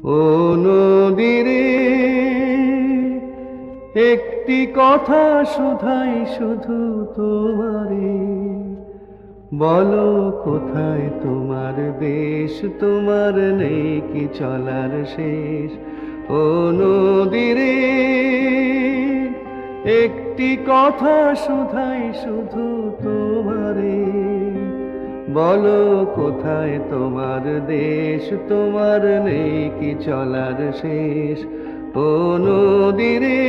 ও নদীরে একটি কথা শুধাই শুধু তোমারে, বলো কোথায় তোমার দেশ, তোমার নেই কি চলার শেষ। ও নদীরে একটি কথা শুধাই শুধু তোমারে, বলো কোথায় তোমার দেশ, তোমার নেই কি চলার শেষ। ও নদীরে